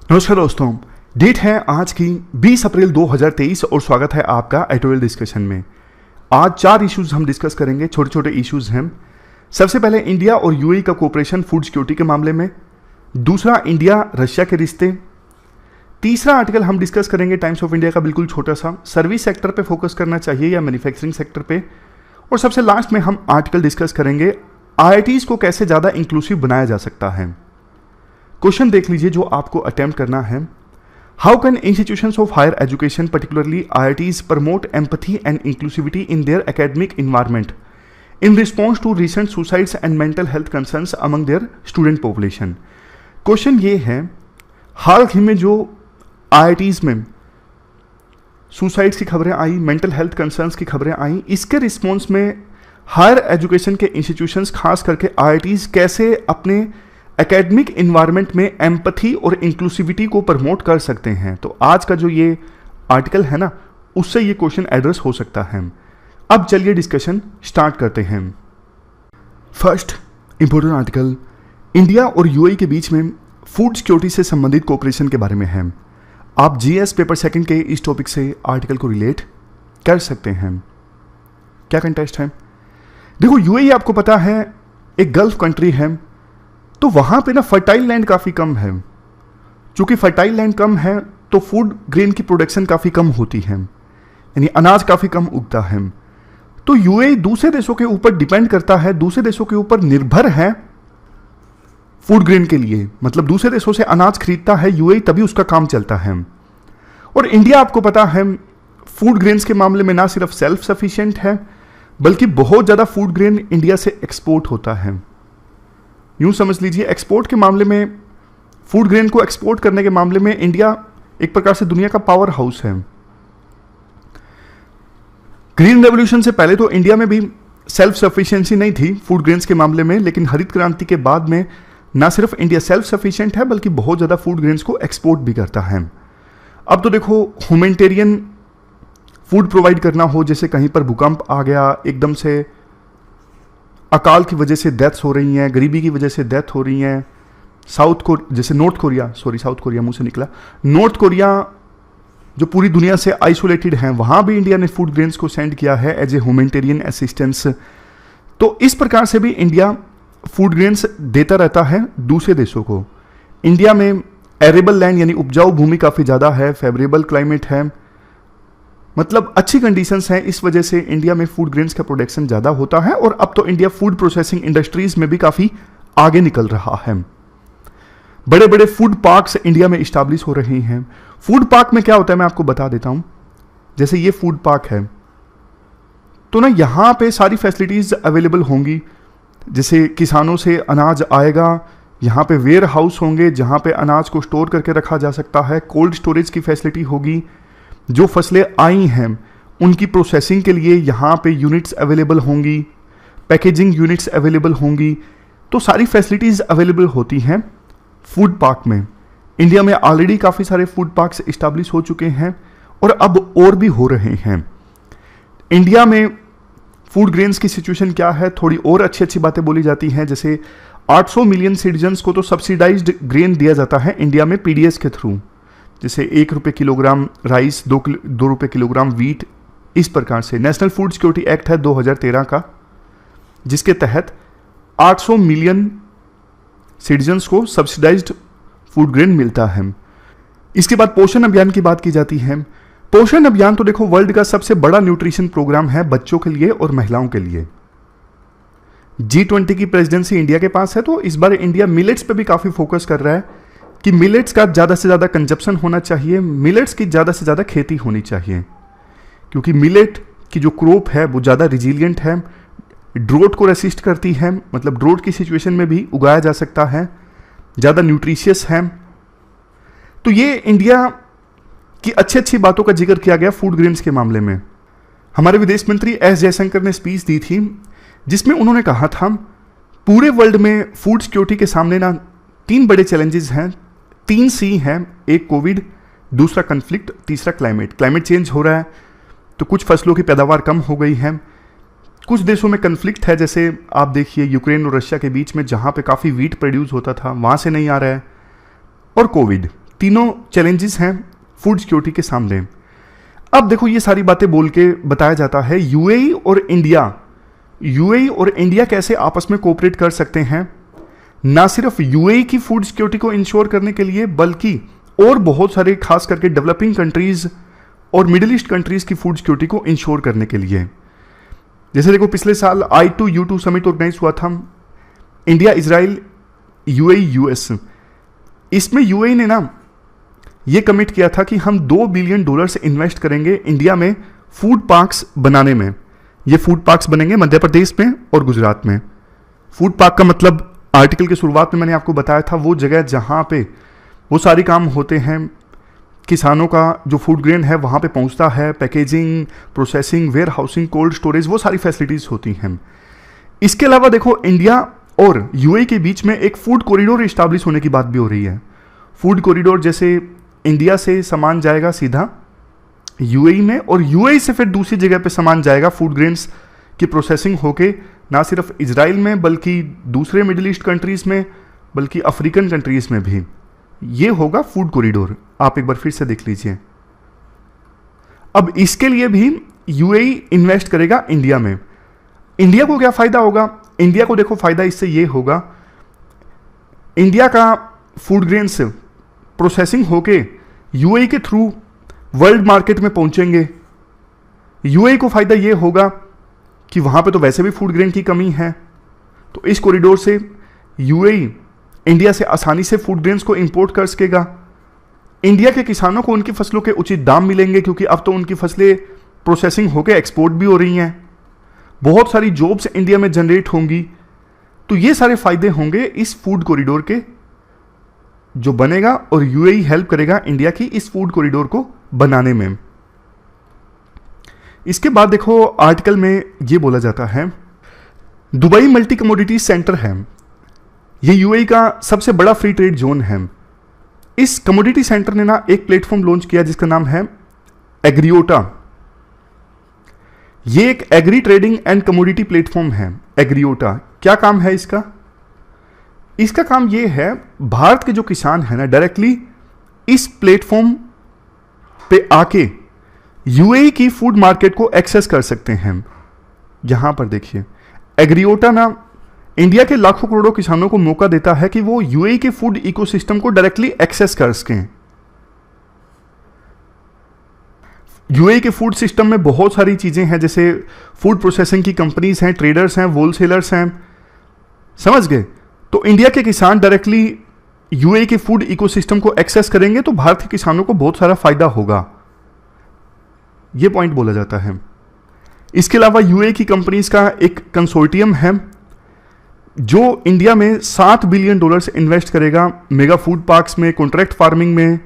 नमस्कार दोस्तों, डेट है आज की 20 अप्रैल 2023 और स्वागत है आपका एटोवेल डिस्कशन में। आज 4 इश्यूज हम डिस्कस करेंगे, छोटे छोटे इश्यूज हैं। सबसे पहले इंडिया और यूएई का कोऑपरेशन फूड सिक्योरिटी के मामले में। दूसरा, इंडिया रशिया के रिश्ते। तीसरा आर्टिकल हम डिस्कस करेंगे टाइम्स ऑफ इंडिया का, बिल्कुल छोटा सा, सर्विस सेक्टर पे फोकस करना चाहिए या मैन्युफैक्चरिंग सेक्टर पे। और सबसे लास्ट में हम आर्टिकल डिस्कस करेंगे आईआईटीज को कैसे ज़्यादा इंक्लूसिव बनाया जा सकता है। क्वेश्चन देख लीजिए जो आपको अटेम्प्ट करना है। How can institutions of higher education particularly IITs promote empathy and inclusivity in their academic environment in response to recent suicides and mental health concerns among their student population. Question ये है, हाल ही में जो IITs में suicides की खबरें आई, mental health concerns की खबरें आई, इसके रिस्पॉन्स में हायर एजुकेशन के इंस्टीट्यूशंस खास करके आईआईटीज कैसे अपने एकेडमिक इन्वायरमेंट में एम्पथी और इंक्लूसिविटी को प्रमोट कर सकते हैं। तो आज का जो ये आर्टिकल है ना, उससे ये क्वेश्चन एड्रेस हो सकता है। अब चलिए डिस्कशन स्टार्ट करते हैं। फर्स्ट इंपॉर्टेंट आर्टिकल इंडिया और यूएई के बीच में फूड सिक्योरिटी से संबंधित कोऑपरेशन के बारे में है। आप जीएस पेपर सेकंड के इस टॉपिक से आर्टिकल को रिलेट कर सकते हैं। क्या कंटेस्ट है? देखो, यूएई आपको पता है एक गल्फ कंट्री है, तो वहां पे ना फर्टाइल लैंड काफ़ी कम है। चूंकि फर्टाइल लैंड कम है तो फूड ग्रेन की प्रोडक्शन काफ़ी कम होती है, यानी अनाज काफ़ी कम उगता है। तो यूएई दूसरे देशों के ऊपर डिपेंड करता है, दूसरे देशों के ऊपर निर्भर है फूड ग्रेन के लिए। मतलब दूसरे देशों से अनाज खरीदता है यूएई, तभी उसका काम चलता है। और इंडिया आपको पता है फूड ग्रेन्स के मामले में ना सिर्फ सेल्फ सफिशिएंट है, बल्कि बहुत ज़्यादा फूड ग्रेन इंडिया से एक्सपोर्ट होता है। यूं समझ लीजिए, एक्सपोर्ट के मामले में, फूड ग्रेन को एक्सपोर्ट करने के मामले में इंडिया एक प्रकार से दुनिया का पावर हाउस है। ग्रीन रेवोल्यूशन से पहले तो इंडिया में भी सेल्फ सफिशिएंसी नहीं थी फूड ग्रेन्स के मामले में, लेकिन हरित क्रांति के बाद में ना सिर्फ इंडिया सेल्फ सफिशिएंट है, बल्कि बहुत ज़्यादा फूड ग्रेन्स को एक्सपोर्ट भी करता है। अब तो देखो, ह्यूमैनिटेरियन फूड प्रोवाइड करना हो, जैसे कहीं पर भूकंप आ गया, एकदम से अकाल की वजह से डेथ्स हो रही हैं, गरीबी की वजह से डेथ हो रही हैं। जैसे नॉर्थ कोरिया मुंह से निकला, नॉर्थ कोरिया जो पूरी दुनिया से आइसोलेटेड हैं, वहाँ भी इंडिया ने फूड ग्रेन्स को सेंड किया है एज ए ह्यूमैनिटेरियन असिस्टेंस। तो इस प्रकार से भी इंडिया फूड ग्रेन्स देता रहता है दूसरे देशों को। इंडिया में एरेबल लैंड यानी उपजाऊ भूमि काफ़ी ज़्यादा है, फेवरेबल क्लाइमेट है, मतलब अच्छी कंडीशंस हैं। इस वजह से इंडिया में फूड ग्रेन्स का प्रोडक्शन ज़्यादा होता है। और अब तो इंडिया फूड प्रोसेसिंग इंडस्ट्रीज में भी काफ़ी आगे निकल रहा है। बड़े बड़े फूड पार्क्स इंडिया में इस्टेब्लिश हो रहे हैं। फूड पार्क में क्या होता है मैं आपको बता देता हूं। जैसे ये फूड पार्क है, तो ना यहाँ पे सारी फैसिलिटीज़ अवेलेबल होंगी। जैसे किसानों से अनाज आएगा, यहाँ पे वेयर हाउस होंगे जहाँ पे अनाज को स्टोर करके रखा जा सकता है, कोल्ड स्टोरेज की फैसिलिटी होगी। जो फसलें आई हैं उनकी प्रोसेसिंग के लिए यहाँ पे यूनिट्स अवेलेबल होंगी, पैकेजिंग यूनिट्स अवेलेबल होंगी। तो सारी फैसिलिटीज़ अवेलेबल होती हैं फूड पार्क में। इंडिया में ऑलरेडी काफ़ी सारे फूड पार्क्स इस्टेब्लिश हो चुके हैं और अब और भी हो रहे हैं। इंडिया में फूड ग्रेन्स की सिचुएशन क्या है, थोड़ी और अच्छी अच्छी बातें बोली जाती हैं। जैसे 800 मिलियन सिटीजन्स को तो सब्सिडाइज्ड ग्रेन दिया जाता है इंडिया में पीडीएस के थ्रू। जैसे 1 रुपये किलोग्राम राइस, 2 रुपये किलोग्राम वीट, इस प्रकार से। नेशनल फूड सिक्योरिटी एक्ट है 2013 का, जिसके तहत 800 मिलियन सिटीजन्स को सब्सिडाइज्ड फूड ग्रेन मिलता है। इसके बाद पोषण अभियान की बात की जाती है। पोषण अभियान तो देखो वर्ल्ड का सबसे बड़ा न्यूट्रिशन प्रोग्राम है बच्चों के लिए और महिलाओं के लिए। G20 की प्रेसिडेंसी इंडिया के पास है, तो इस बार इंडिया मिलेट्स पे भी काफ़ी फोकस कर रहा है कि मिलेट्स का ज़्यादा से ज़्यादा कंजप्शन होना चाहिए, मिलेट्स की ज़्यादा से ज़्यादा खेती होनी चाहिए। क्योंकि मिलेट की जो क्रॉप है वो ज़्यादा रिजिलियंट है, ड्रोट को रेसिस्ट करती है, मतलब ड्रोट की सिचुएशन में भी उगाया जा सकता है, ज़्यादा न्यूट्रिशियस है। तो ये इंडिया की अच्छी अच्छी बातों का जिक्र किया गया फूड ग्रेन्स के मामले में। हमारे विदेश मंत्री एस जयशंकर ने स्पीच दी थी, जिसमें उन्होंने कहा था पूरे वर्ल्ड में फूड सिक्योरिटी के सामने ना 3 बड़े चैलेंजेस हैं, 3 सी हैं। एक कोविड, दूसरा कन्फ्लिक्ट, तीसरा क्लाइमेट। क्लाइमेट चेंज हो रहा है तो कुछ फसलों की पैदावार कम हो गई है। कुछ देशों में कन्फ्लिक्ट है, जैसे आप देखिए यूक्रेन और रशिया के बीच में, जहाँ पे काफ़ी वीट प्रोड्यूस होता था वहाँ से नहीं आ रहा है। और कोविड, तीनों चैलेंजेस हैं फूड सिक्योरिटी के सामने। अब देखो ये सारी बातें बोल के बताया जाता है यूएई और इंडिया कैसे आपस में कोऑपरेट कर सकते हैं, ना सिर्फ यूएई की फूड सिक्योरिटी को इंश्योर करने के लिए बल्कि और बहुत सारे खास करके डेवलपिंग कंट्रीज और मिडिल ईस्ट कंट्रीज की फूड सिक्योरिटी को इंश्योर करने के लिए। जैसे देखो पिछले साल I2U2 समिट ऑर्गेनाइज हुआ था, इंडिया, इजराइल, यूएई, यूएस। इसमें यूएई ने ना ये कमिट किया था कि हम $2 बिलियन से इन्वेस्ट करेंगे इंडिया में फूड पार्क्स बनाने में। ये फूड पार्क्स बनेंगे मध्य प्रदेश में और गुजरात में। फूड पार्क का मतलब आर्टिकल की शुरुआत में मैंने आपको बताया था वो जगह जहाँ पे वो सारे काम होते हैं, किसानों का जो फूड ग्रेन है वहाँ पे पहुँचता है, packaging, processing, warehousing, cold storage, वो सारी फैसिलिटीज़ होती हैं। इसके अलावा देखो इंडिया और यूएई के बीच में एक फूड कॉरिडोर इस्टेब्लिश होने की बात भी हो रही है। फूड कॉरिडोर जैसे इंडिया से सामान जाएगा सीधा यूएई में और यूएई से फिर दूसरी जगह पे सामान जाएगा फूड ग्रेन्स की प्रोसेसिंग होके, ना सिर्फ इजराइल में बल्कि दूसरे मिडिल ईस्ट कंट्रीज में, बल्कि अफ्रीकन कंट्रीज में भी। ये होगा फूड कॉरिडोर। आप एक बार फिर से देख लीजिए। अब इसके लिए भी यूएई इन्वेस्ट करेगा इंडिया में। इंडिया को क्या फायदा होगा? इंडिया को देखो फायदा इससे ये होगा, इंडिया का फूड ग्रेन्स प्रोसेसिंग होके यूएई के थ्रू वर्ल्ड मार्केट में पहुंचेंगे। यूएई को फायदा ये होगा कि वहां पे तो वैसे भी फूड ग्रेन की कमी है, तो इस कॉरिडोर से यूएई इंडिया से आसानी से फूड ग्रेन्स को इंपोर्ट कर सकेगा। इंडिया के किसानों को उनकी फसलों के उचित दाम मिलेंगे क्योंकि अब तो उनकी फसलें प्रोसेसिंग होकर एक्सपोर्ट भी हो रही हैं। बहुत सारी जॉब्स इंडिया में जनरेट होंगी। तो ये सारे फायदे होंगे इस फूड कॉरिडोर के जो बनेगा और यूएई हेल्प करेगा इंडिया की इस फूड कॉरिडोर को बनाने में। इसके बाद देखो आर्टिकल में ये बोला जाता है दुबई मल्टी कमोडिटी सेंटर है, ये यूएई का सबसे बड़ा फ्री ट्रेड जोन है। इस कमोडिटी सेंटर ने ना एक प्लेटफॉर्म लॉन्च किया जिसका नाम है एग्रीओटा। ये एक agri trading and commodity platform है। एग्रीओटा क्या काम है इसका? इसका काम ये है भारत के जो किसान है ना डायरेक्टली इस प्लेटफॉर्म पे आके यूएई की फूड मार्केट को एक्सेस कर सकते हैं। यहां पर देखिए एग्रीओटा ना इंडिया के लाखों करोड़ों किसानों को मौका देता है कि वो यूएई के फूड इकोसिस्टम को डायरेक्टली एक्सेस कर सकें। यूएई के फूड सिस्टम में बहुत सारी चीजें हैं, जैसे फूड प्रोसेसिंग की कंपनीज हैं, ट्रेडर्स हैं, होलसेलर्स हैं, समझ गए? तो इंडिया के किसान डायरेक्टली यूएई के फूड इकोसिस्टम को एक्सेस करेंगे तो भारत के किसानों को बहुत सारा फायदा होगा, यह पॉइंट बोला जाता है। इसके अलावा यूएई की कंपनीज का एक कंसोर्टियम है जो इंडिया में $7 बिलियन इन्वेस्ट करेगा मेगा फूड पार्क्स में, कॉन्ट्रैक्ट फार्मिंग में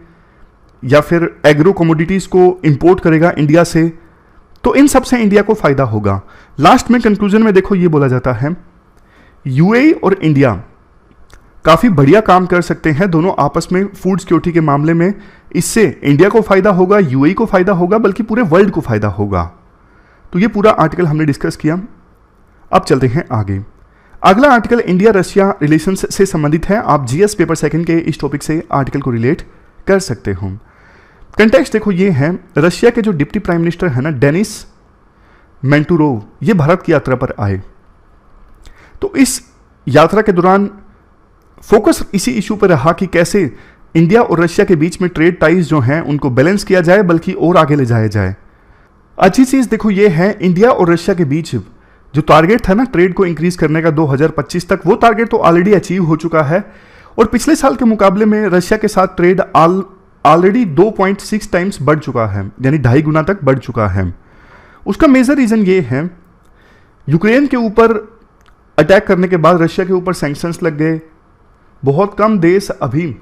या फिर एग्रो कमोडिटीज को इंपोर्ट करेगा इंडिया से। तो इन सब से इंडिया को फायदा होगा। लास्ट में कंक्लूजन में देखो ये बोला जाता है यूएई और इंडिया काफी बढ़िया काम कर सकते हैं दोनों आपस में फूड सिक्योरिटी के मामले में। इससे इंडिया को फायदा होगा, यूएई को फायदा होगा, बल्कि पूरे वर्ल्ड को फायदा होगा। तो ये पूरा आर्टिकल हमने डिस्कस किया। अब चलते हैं आगे। अगला आर्टिकल इंडिया रशिया रिलेशंस से संबंधित है। आप जीएस पेपर सेकंड के इस टॉपिक से आर्टिकल को रिलेट कर सकते हो। कंटेक्स्ट देखो ये है, रशिया के जो डिप्टी प्राइम मिनिस्टर है ना डेनिस मेंटुरोव, ये भारत की यात्रा पर आए। तो इस यात्रा के दौरान फोकस इसी इशू पर रहा कि कैसे इंडिया और रशिया के बीच में ट्रेड टाइज जो हैं उनको बैलेंस किया जाए, बल्कि और आगे ले जाया जाए। अच्छी चीज देखो ये है इंडिया और रशिया के बीच जो टारगेट था ना ट्रेड को इंक्रीज करने का 2025 तक, वो टारगेट तो ऑलरेडी अचीव हो चुका है और पिछले साल के मुकाबले में रशिया के साथ ट्रेड ऑलरेडी 2.6 टाइम्स बढ़ चुका है, यानी 2.5 गुना तक बढ़ चुका है। उसका मेजर रीजन ये है यूक्रेन के ऊपर अटैक करने के बाद रशिया के ऊपर सैंक्शंस लग गए। बहुत कम देश अभी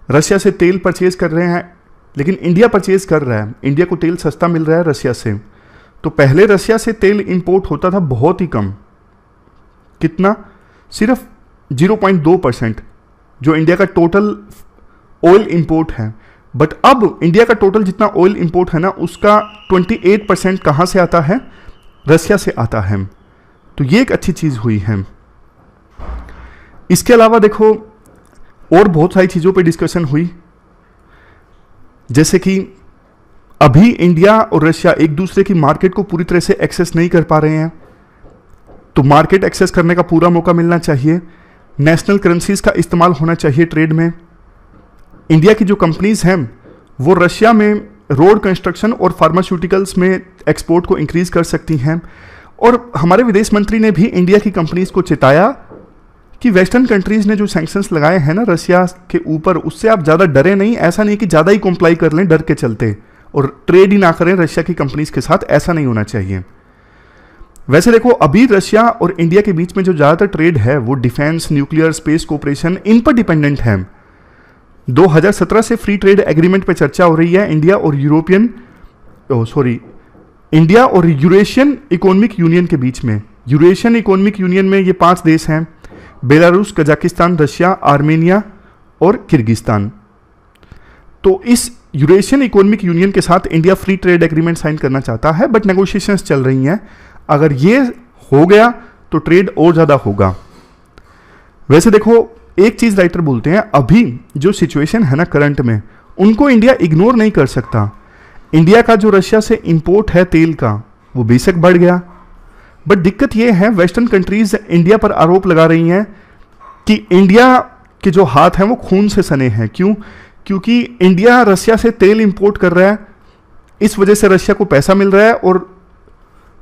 रशिया से तेल परचेज कर रहे हैं, लेकिन इंडिया परचेज कर रहा है। इंडिया को तेल सस्ता मिल रहा है रशिया से। तो पहले रशिया से तेल इंपोर्ट होता था बहुत ही कम, कितना? सिर्फ 0.2% जो इंडिया का टोटल ऑयल इंपोर्ट है। बट अब इंडिया का टोटल जितना ऑयल इंपोर्ट है ना उसका 28% कहाँ से आता है? रशिया से आता है। तो ये एक अच्छी चीज़ हुई है। इसके अलावा देखो और बहुत सारी चीज़ों पे डिस्कशन हुई। जैसे कि अभी इंडिया और रशिया एक दूसरे की मार्केट को पूरी तरह से एक्सेस नहीं कर पा रहे हैं, तो मार्केट एक्सेस करने का पूरा मौका मिलना चाहिए। नेशनल करेंसीज का इस्तेमाल होना चाहिए ट्रेड में। इंडिया की जो कंपनीज हैं वो रशिया में रोड कंस्ट्रक्शन और फार्मास्यूटिकल्स में एक्सपोर्ट को इंक्रीज कर सकती हैं। और हमारे विदेश मंत्री ने भी इंडिया की कंपनीज को चेताया कि वेस्टर्न कंट्रीज ने जो सैंक्शंस लगाए हैं ना रशिया के ऊपर, उससे आप ज़्यादा डरे नहीं। ऐसा नहीं कि ज़्यादा ही कंप्लाई कर लें डर के चलते और ट्रेड ही ना करें रशिया की कंपनीज के साथ, ऐसा नहीं होना चाहिए। वैसे देखो, अभी रशिया और इंडिया के बीच में जो ज़्यादातर ट्रेड है वो डिफेंस, न्यूक्लियर, स्पेस कोऑपरेशन, इन पर डिपेंडेंट है। 2017 से फ्री ट्रेड एग्रीमेंट पे चर्चा हो रही है इंडिया और यूरेशियन इकोनॉमिक यूनियन के बीच में। यूरेशियन इकोनॉमिक यूनियन में ये 5 देश हैं: बेलारूस, कजाकिस्तान, रशिया, आर्मेनिया और किर्गिस्तान। तो इस यूरेशियन इकोनॉमिक यूनियन के साथ India free trade agreement sign करना चाहता है, बट नेगोशिएशंस चल रही हैं। अगर ये हो गया तो ट्रेड और ज़्यादा होगा। वैसे देखो, एक चीज़ राइटर बोलते हैं, अभी जो सिचुएशन है ना करंट में, उनको इंडिया इग्नोर नहीं कर सकता। इंडिया का जो रशिया से इंपोर्ट है तेल का, वो बेशक बढ़ गया, बट दिक्कत ये है वेस्टर्न कंट्रीज इंडिया पर आरोप लगा रही हैं कि इंडिया के जो हाथ हैं वो खून से सने हैं। क्यों? क्योंकि इंडिया रशिया से तेल इंपोर्ट कर रहा है, इस वजह से रशिया को पैसा मिल रहा है और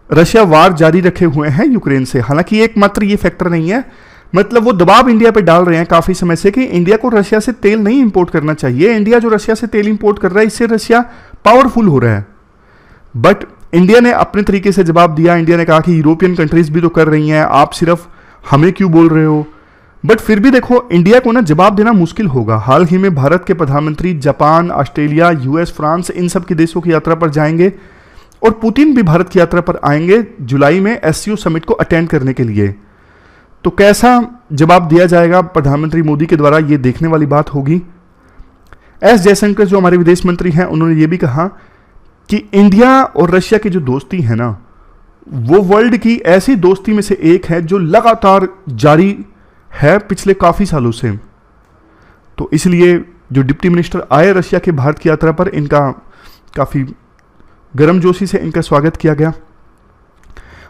रशिया वार जारी रखे हुए हैं यूक्रेन से। हालांकि एकमात्र ये फैक्टर नहीं है, मतलब वो दबाव इंडिया पे डाल रहे हैं काफी समय से कि इंडिया को रशिया से तेल नहीं इंपोर्ट करना चाहिए। इंडिया जो रशिया से तेल इंपोर्ट कर रहा है, इससे रशिया पावरफुल हो रहा है। बट इंडिया ने अपने तरीके से जवाब दिया। इंडिया ने कहा कि यूरोपियन कंट्रीज भी तो कर रही हैं, आप सिर्फ हमें क्यों बोल रहे हो। बट फिर भी देखो, इंडिया को ना जवाब देना मुश्किल होगा। हाल ही में भारत के प्रधानमंत्री जापान, ऑस्ट्रेलिया, यूएस, फ्रांस, इन सब के देशों की यात्रा पर जाएंगे और पुतिन भी भारत की यात्रा पर आएंगे जुलाई में एससीओ समिट को अटेंड करने के लिए। तो कैसा जवाब दिया जाएगा प्रधानमंत्री मोदी के द्वारा, ये देखने वाली बात होगी। एस जयशंकर जो हमारे विदेश मंत्री हैं, उन्होंने ये भी कहा कि इंडिया और रशिया की जो दोस्ती है ना, वो वर्ल्ड की ऐसी दोस्ती में से एक है जो लगातार जारी है पिछले काफ़ी सालों से। तो इसलिए जो डिप्टी मिनिस्टर आए रशिया के भारत की यात्रा पर, इनका काफ़ी गर्मजोशी से इनका स्वागत किया गया।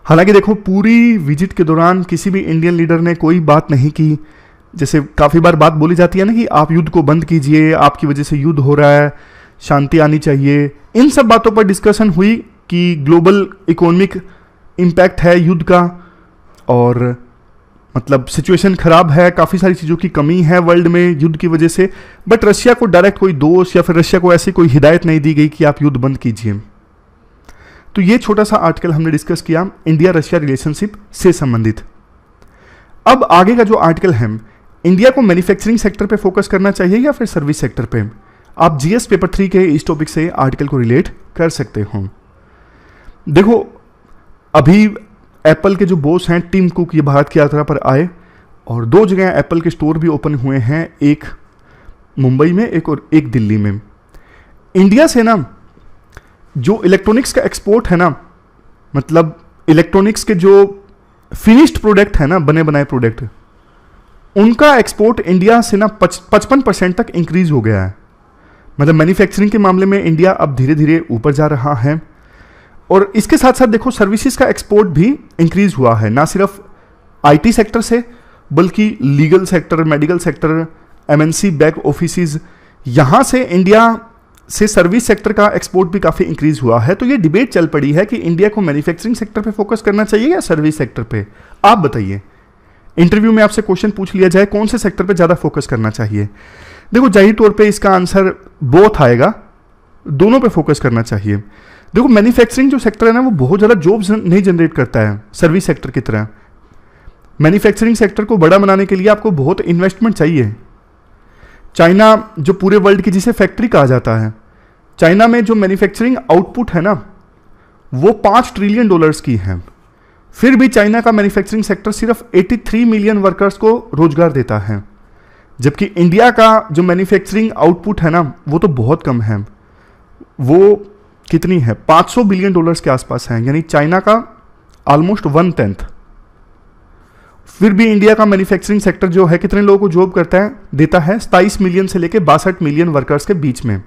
हालांकि देखो, पूरी विजिट के दौरान किसी भी इंडियन लीडर ने कोई बात नहीं की। जैसे काफ़ी बार बात बोली जाती है ना कि आप युद्ध को बंद कीजिए, आपकी वजह से युद्ध हो रहा है, शांति आनी चाहिए। इन सब बातों पर डिस्कशन हुई कि ग्लोबल इकोनॉमिक इम्पैक्ट है युद्ध का, और मतलब सिचुएशन खराब है, काफ़ी सारी चीज़ों की कमी है वर्ल्ड में युद्ध की वजह से। बट रशिया को डायरेक्ट कोई दोष या फिर रशिया को ऐसी कोई हिदायत नहीं दी गई कि आप युद्ध बंद कीजिए। तो ये छोटा सा आर्टिकल हमने डिस्कस किया इंडिया रशिया रिलेशनशिप से संबंधित। अब आगे का जो आर्टिकल है, इंडिया को मैन्युफैक्चरिंग सेक्टर पे फोकस करना चाहिए या फिर सर्विस सेक्टर पे। आप जीएस पेपर 3 के इस टॉपिक से आर्टिकल को रिलेट कर सकते हो। देखो, अभी एप्पल के जो बॉस हैं टिम कुक, ये भारत की यात्रा पर आए और 2 जगह एप्पल के स्टोर भी ओपन हुए हैं, एक मुंबई में एक दिल्ली में। इंडिया से ना जो इलेक्ट्रॉनिक्स का एक्सपोर्ट है ना, मतलब इलेक्ट्रॉनिक्स के जो फिनिश्ड प्रोडक्ट है ना, बने बनाए प्रोडक्ट, उनका एक्सपोर्ट इंडिया से ना 55% तक इंक्रीज हो गया है। मतलब मैन्युफैक्चरिंग के मामले में इंडिया अब धीरे धीरे ऊपर जा रहा है। और इसके साथ साथ देखो, सर्विसेज का एक्सपोर्ट भी इंक्रीज हुआ है, ना सिर्फ आईटी सेक्टर से बल्कि legal sector, medical sector, MNC back offices, यहाँ से इंडिया से सर्विस सेक्टर का एक्सपोर्ट भी काफ़ी इंक्रीज हुआ है। तो ये डिबेट चल पड़ी है कि इंडिया को मैन्युफैक्चरिंग सेक्टर पे फोकस करना चाहिए या सर्विस सेक्टर पे। आप बताइए, इंटरव्यू में आपसे क्वेश्चन पूछ लिया जाए कौन से सेक्टर पे ज़्यादा फोकस करना चाहिए। देखो, जाहिर तौर पे इसका आंसर बोथ आएगा, दोनों पे फोकस करना चाहिए। देखो, मैन्युफैक्चरिंग जो सेक्टर है ना, वो बहुत ज़्यादा जॉब्स नहीं जनरेट करता है सर्विस सेक्टर की तरह। मैन्युफैक्चरिंग सेक्टर को बड़ा बनाने के लिए आपको बहुत इन्वेस्टमेंट चाहिए। चाइना जो पूरे वर्ल्ड की जिसे फैक्ट्री कहा जाता है, चाइना में जो मैन्युफैक्चरिंग आउटपुट है ना, वो $5 ट्रिलियन की है। फिर भी चाइना का मैन्युफैक्चरिंग सेक्टर सिर्फ 83 मिलियन वर्कर्स को रोजगार देता है, जबकि इंडिया का जो मैन्युफैक्चरिंग आउटपुट है ना, वो तो बहुत कम है। वो कितनी है? $500 बिलियन के आसपास है, यानी चाइना का ऑलमोस्ट 1/10। फिर भी इंडिया का मैन्युफैक्चरिंग सेक्टर जो है कितने लोगों को जॉब करता है, देता है 27 मिलियन से लेकर 62 मिलियन वर्कर्स के बीच में।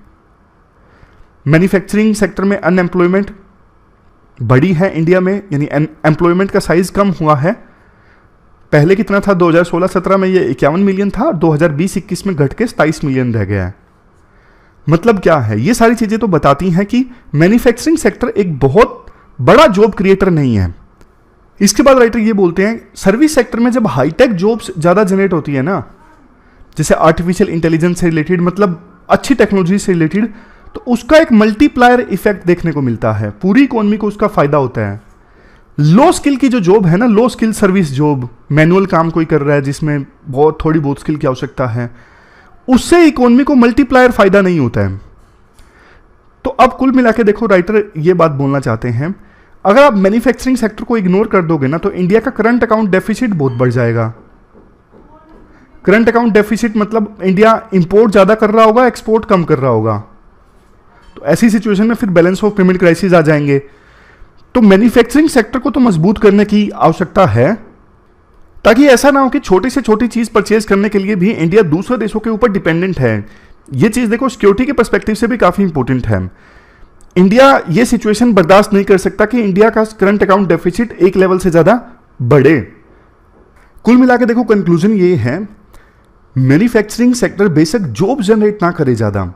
मैन्युफैक्चरिंग सेक्टर में अनएम्प्लॉयमेंट बढ़ी है इंडिया में, यानी एम्प्लॉयमेंट का साइज कम हुआ है। पहले कितना था, 2016-17 में ये 51 मिलियन था, 2020-21 में घट के 27 मिलियन रह गया है। मतलब क्या है, ये सारी चीजें तो बताती हैं कि मैन्युफैक्चरिंग सेक्टर एक बहुत बड़ा जॉब क्रिएटर नहीं है। इसके बाद राइटर ये बोलते हैं सर्विस सेक्टर में जब हाईटेक जॉब्स ज्यादा जनरेट होती है ना, जैसे आर्टिफिशियल इंटेलिजेंस से रिलेटेड, मतलब अच्छी टेक्नोलॉजी से रिलेटेड, तो उसका एक मल्टीप्लायर इफेक्ट देखने को मिलता है, पूरी इकोनॉमी को उसका फायदा होता है। लो स्किल की जो जॉब है ना, लो स्किल सर्विस जॉब, मैनुअल काम कोई कर रहा है जिसमें थोड़ी बहुत स्किल की आवश्यकता है, उससे इकोनॉमी को मल्टीप्लायर फायदा नहीं होता है। तो अब कुल मिला के देखो, राइटर ये बात बोलना चाहते हैं, अगर आप मैन्युफैक्चरिंग सेक्टर को इग्नोर कर दोगे ना, तो इंडिया का करंट अकाउंट डेफिसिट बहुत बढ़ जाएगा। करंट अकाउंट डेफिसिट मतलब इंडिया इंपोर्ट ज्यादा कर रहा होगा, एक्सपोर्ट कम कर रहा होगा, तो ऐसी सिचुएशन में फिर बैलेंस ऑफ पेमेंट क्राइसिस आ जाएंगे। तो मैन्युफैक्चरिंग सेक्टर को तो मजबूत करने की आवश्यकता है, ताकि ऐसा ना हो कि छोटी से छोटी चीज परचेज करने के लिए भी इंडिया दूसरे देशों के ऊपर डिपेंडेंट है। ये चीज देखो सिक्योरिटी के पर्सपेक्टिव से भी काफी इंपॉर्टेंट है। इंडिया ये सिचुएशन बर्दाश्त नहीं कर सकता कि इंडिया का करंट अकाउंट डेफिसिट एक लेवल से ज्यादा बढ़े। कुल मिला के देखो कंक्लूजन ये है, मैन्युफैक्चरिंग सेक्टर बेशक जॉब जनरेट ना करे ज्यादा,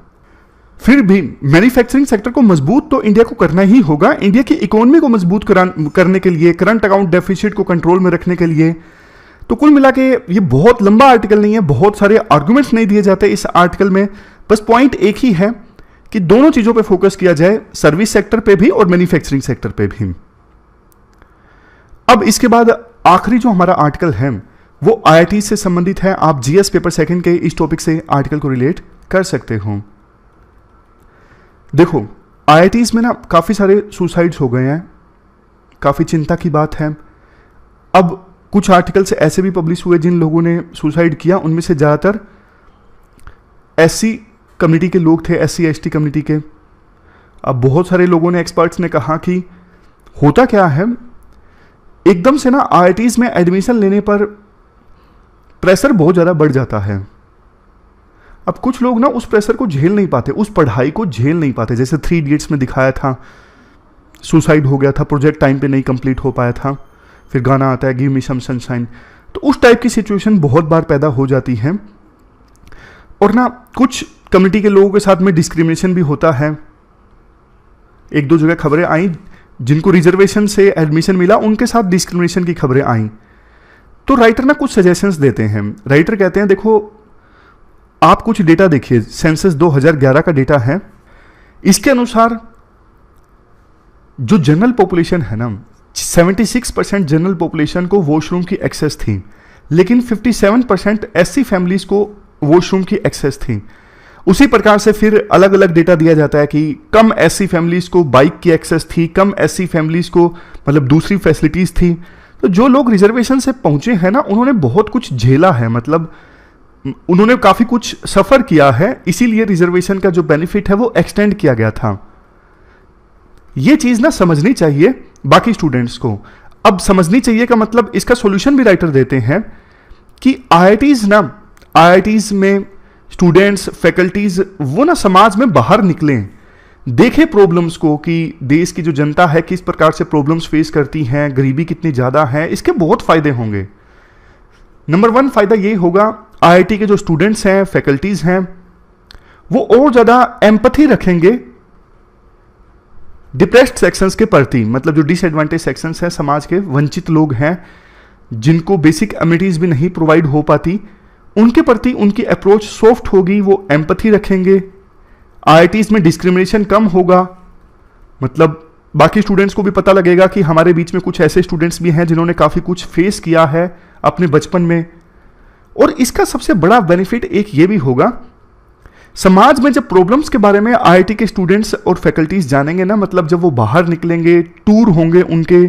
फिर भी मैन्युफैक्चरिंग सेक्टर को मजबूत तो इंडिया को करना ही होगा। इंडिया की इकोनॉमी को मजबूत करने के लिए, करंट अकाउंट डेफिसिट को कंट्रोल में रखने के लिए। तो कुल मिला के ये बहुत लंबा आर्टिकल नहीं है, बहुत सारे आर्गुमेंट्स नहीं दिए जाते इस आर्टिकल में, बस पॉइंट एक ही है कि दोनों चीजों पे फोकस किया जाए, सर्विस सेक्टर पे भी और मैन्युफैक्चरिंग सेक्टर पे भी। अब इसके बाद आखिरी जो हमारा आर्टिकल है वो आईआईटी से संबंधित है। आप जीएस पेपर सेकंड के इस टॉपिक से आर्टिकल को रिलेट कर सकते हो। देखो आईआईटीज में ना काफी सारे सुसाइड्स हो गए हैं, काफी चिंता की बात है। अब कुछ आर्टिकल्स ऐसे भी पब्लिश हुए जिन लोगों ने सुसाइड किया, उनमें से ज्यादातर एससी कम्युनिटी के लोग थे, एससी एसटी कम्युनिटी के। अब बहुत सारे लोगों ने, एक्सपर्ट्स ने कहा कि होता क्या है, एकदम से ना आईआईटीज में एडमिशन लेने पर प्रेशर बहुत ज्यादा बढ़ जाता है। अब कुछ लोग ना उस प्रेशर को झेल नहीं पाते, उस पढ़ाई को झेल नहीं पाते, जैसे 3 इडियट्स में दिखाया था, सुसाइड हो गया था, प्रोजेक्ट टाइम पे नहीं कंप्लीट हो पाया था, फिर गाना आता है गिव मी सम सनशाइन। तो उस टाइप की सिचुएशन बहुत बार पैदा हो जाती है। और ना कुछ कम्युनिटी के लोगों के साथ में डिस्क्रिमिनेशन भी होता है। 1-2 जगह खबरें आई, जिनको रिजर्वेशन से एडमिशन मिला उनके साथ डिस्क्रिमिनेशन की खबरें आई। तो राइटर ना कुछ सजेशंस देते हैं। राइटर कहते हैं देखो आप कुछ डेटा देखिए, सेंसस 2011 का डेटा है, इसके अनुसार जो जनरल पॉपुलेशन है ना, 76% जनरल पॉपुलेशन को वॉशरूम की एक्सेस थी, लेकिन 57% एससी फैमिलीज को वॉशरूम की एक्सेस थी। उसी प्रकार से फिर अलग अलग डेटा दिया जाता है कि कम एससी फैमिलीज को बाइक की एक्सेस थी, कम एससी फैमिलीज को मतलब दूसरी फैसिलिटीज थी। तो जो लोग रिजर्वेशन से पहुंचे हैं ना, उन्होंने बहुत कुछ झेला है, मतलब उन्होंने काफी कुछ सफर किया है, इसीलिए रिजर्वेशन का जो बेनिफिट है वो एक्सटेंड किया गया था। ये चीज ना समझनी चाहिए बाकी स्टूडेंट्स को। अब समझनी चाहिए का मतलब इसका सॉल्यूशन भी राइटर देते हैं कि आईआईटीज में स्टूडेंट्स, फैकल्टीज वो ना समाज में बाहर निकलें, देखें प्रॉब्लम्स को कि देश की जो जनता है किस प्रकार से प्रॉब्लम्स फेस करती हैं, गरीबी कितनी ज्यादा है। इसके बहुत फायदे होंगे। नंबर 1 फायदा ये होगा, आईआईटी के जो स्टूडेंट्स हैं, फैकल्टीज हैं, वो और ज्यादा एम्पैथी रखेंगे डिप्रेस्ड सेक्शंस के प्रति, मतलब जो डिसएडवांटेज सेक्शंस हैं समाज के, वंचित लोग हैं जिनको बेसिक अम्यूनिटीज भी नहीं प्रोवाइड हो पाती, उनके प्रति उनकी अप्रोच सॉफ्ट होगी, वो एम्पैथी रखेंगे। आईआईटीज में डिस्क्रिमिनेशन कम होगा, मतलब बाकी स्टूडेंट्स को भी पता लगेगा कि हमारे बीच में कुछ ऐसे स्टूडेंट्स भी हैं जिन्होंने काफी कुछ फेस किया है अपने बचपन में। और इसका सबसे बड़ा बेनिफिट एक ये भी होगा, समाज में जब प्रॉब्लम्स के बारे में आईआईटी के स्टूडेंट्स और फैकल्टीज जानेंगे ना, मतलब जब वो बाहर निकलेंगे, टूर होंगे उनके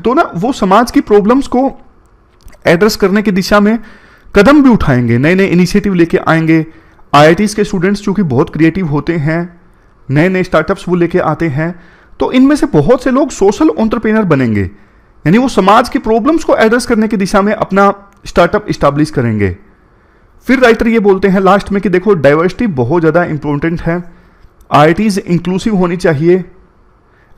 तो ना वो समाज की प्रॉब्लम्स को एड्रेस करने की दिशा में कदम भी उठाएंगे, नए नए इनिशिएटिव लेके आएंगे। आईआईटीज के स्टूडेंट्स चूंकि बहुत क्रिएटिव होते हैं, नए नए स्टार्टअप्स वो लेके आते हैं, तो इनमें से बहुत से लोग सोशल एंटरप्रेन्योर बनेंगे, यानी वो समाज की प्रॉब्लम्स को एड्रेस करने की दिशा में अपना स्टार्टअप इस्टेब्लिश करेंगे। फिर राइटर ये बोलते हैं लास्ट में कि देखो डाइवर्सिटी बहुत ज़्यादा इंपॉर्टेंट है। IITs इंक्लूसिव होनी चाहिए,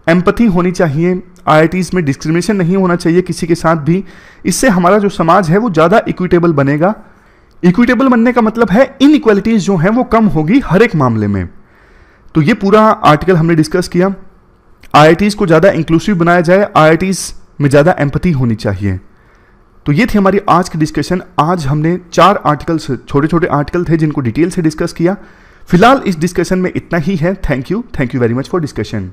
एम्पथी होनी चाहिए, IITs में डिस्क्रिमिनेशन नहीं होना चाहिए किसी के साथ भी। इससे हमारा जो समाज है वो ज़्यादा इक्विटेबल बनेगा। इक्विटेबल बनने का मतलब है इनइक्वालिटीज जो हैं वो कम होगी हर एक मामले में। तो ये पूरा आर्टिकल हमने डिस्कस किया। IITs को ज़्यादा इंक्लूसिव बनाया जाए, IITs में ज़्यादा एम्पथी होनी चाहिए। तो ये थी हमारी आज की डिस्कशन। आज हमने 4 आर्टिकल्स, छोटे छोटे आर्टिकल थे जिनको डिटेल से डिस्कस किया। फिलहाल इस डिस्कशन में इतना ही है। Thank you very much for discussion.